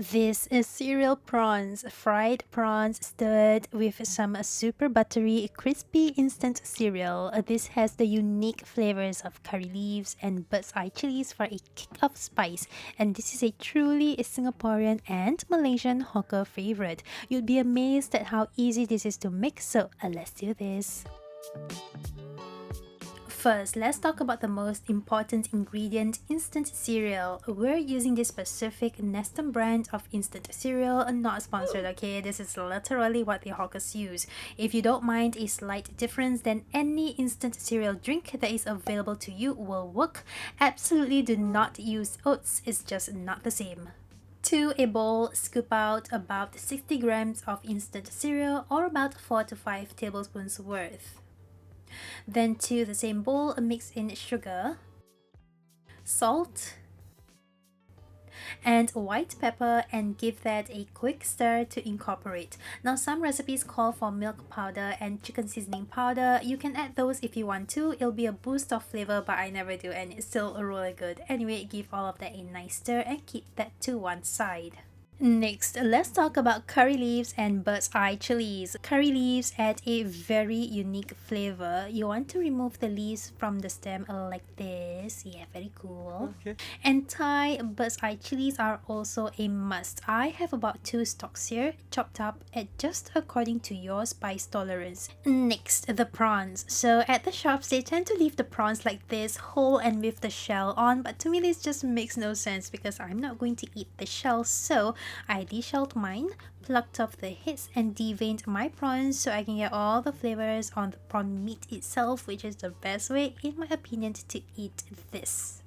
This is cereal prawns, fried prawns stirred with some super buttery, crispy instant cereal. This has the unique flavors of curry leaves and bird's eye chilies for a kick of spice. And this is a truly Singaporean and Malaysian hawker favorite. You'd be amazed at how easy this is to make, so let's do this. First, let's talk about the most important ingredient, instant cereal. We're using this specific Nestum brand of instant cereal, not sponsored, okay? This is literally what the hawkers use. If you don't mind a slight difference, then any instant cereal drink that is available to you will work. Absolutely do not use oats, it's just not the same. To a bowl, scoop out about 60 grams of instant cereal or about 4 to 5 tablespoons worth. Then to the same bowl, mix in sugar, salt, and white pepper and give that a quick stir to incorporate. Now some recipes call for milk powder and chicken seasoning powder. You can add those if you want to. It'll be a boost of flavor, but I never do and it's still really good. Anyway, give all of that a nice stir and keep that to one side. Next, let's talk about curry leaves and bird's eye chilies. Curry leaves add a very unique flavor. You want to remove the leaves from the stem like this. Yeah, very cool. Okay. And Thai bird's eye chilies are also a must. I have about 2 stalks here, chopped up at just according to your spice tolerance. Next, the prawns. So at the shops, they tend to leave the prawns like this, whole and with the shell on, but to me this just makes no sense because I'm not going to eat the shell, so I deshelled mine, plucked off the heads and deveined my prawns so I can get all the flavors on the prawn meat itself, which is the best way in my opinion to eat this.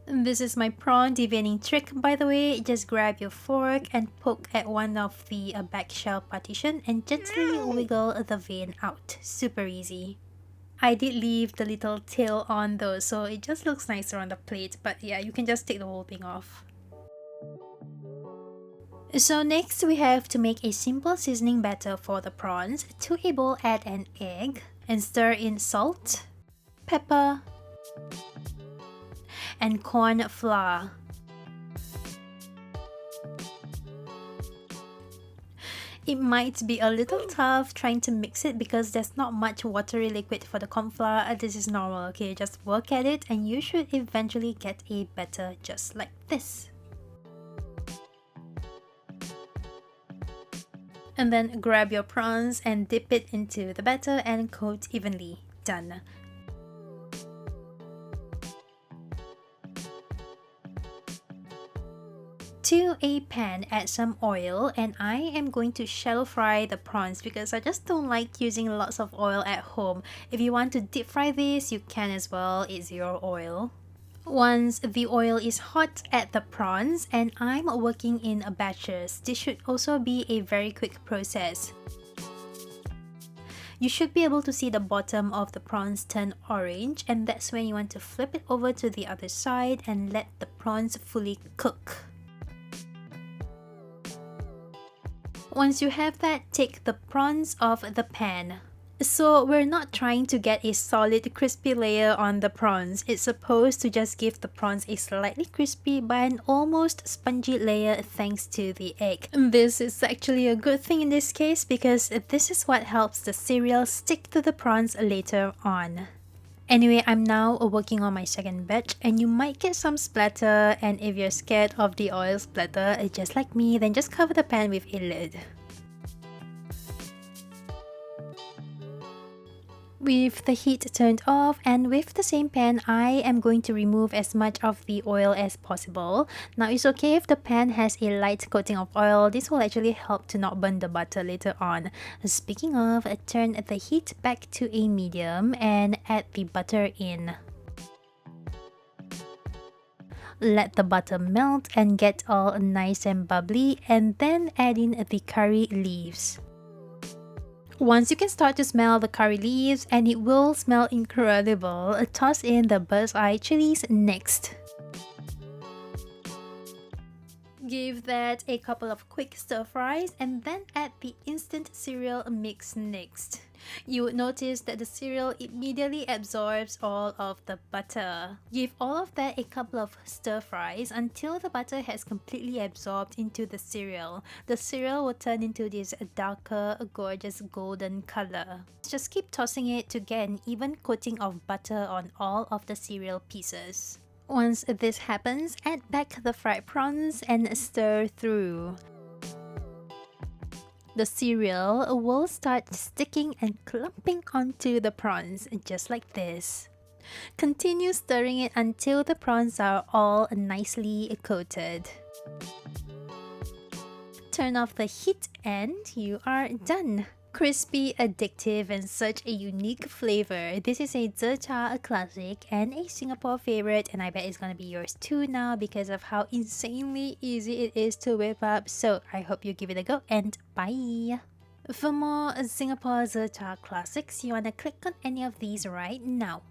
This is my prawn deveining trick, by the way. Just grab your fork and poke at one of the back shell partition and gently wiggle the vein out. Super easy. I did leave the little tail on though, so it just looks nicer on the plate, but yeah, you can just take the whole thing off. So next we have to make a simple seasoning batter for the prawns. To a bowl, add an egg and stir in salt, pepper, and corn flour. It might be a little tough trying to mix it because there's not much watery liquid for the corn flour. This is normal, okay? Just work at it and you should eventually get a batter just like this. And then grab your prawns and dip it into the batter and coat evenly. Done. To a pan, add some oil and I am going to shallow fry the prawns because I just don't like using lots of oil at home. If you want to deep fry this, you can as well. It's your oil. Once the oil is hot, add the prawns and I'm working in batches. This should also be a very quick process. You should be able to see the bottom of the prawns turn orange and that's when you want to flip it over to the other side and let the prawns fully cook. Once you have that, take the prawns off the pan. So we're not trying to get a solid crispy layer on the prawns. It's supposed to just give the prawns a slightly crispy but an almost spongy layer thanks to the egg. This is actually a good thing in this case because this is what helps the cereal stick to the prawns later on. Anyway, I'm now working on my second batch and you might get some splatter, and if you're scared of the oil splatter, just like me, then just cover the pan with a lid. With the heat turned off and with the same pan, I am going to remove as much of the oil as possible. Now it's okay if the pan has a light coating of oil. This will actually help to not burn the butter later on. Speaking of, turn the heat back to a medium and add the butter in. Let the butter melt and get all nice and bubbly and then add in the curry leaves. Once you can start to smell the curry leaves, and it will smell incredible, toss in the bird's eye chilies next. Give that a couple of quick stir fries and then add the instant cereal mix next. You would notice that the cereal immediately absorbs all of the butter. Give all of that a couple of stir fries until the butter has completely absorbed into the cereal. The cereal will turn into this darker, gorgeous golden color. Just keep tossing it to get an even coating of butter on all of the cereal pieces. Once this happens, add back the fried prawns and stir through. The cereal will start sticking and clumping onto the prawns, just like this. Continue stirring it until the prawns are all nicely coated. Turn off the heat and you are done. Crispy, addictive, and such a unique flavor. This is a char classic and a Singapore favorite, and I bet it's gonna be yours too now because of how insanely easy it is to whip up. So I hope you give it a go, and bye! For more Singapore char classics, you wanna click on any of these right now.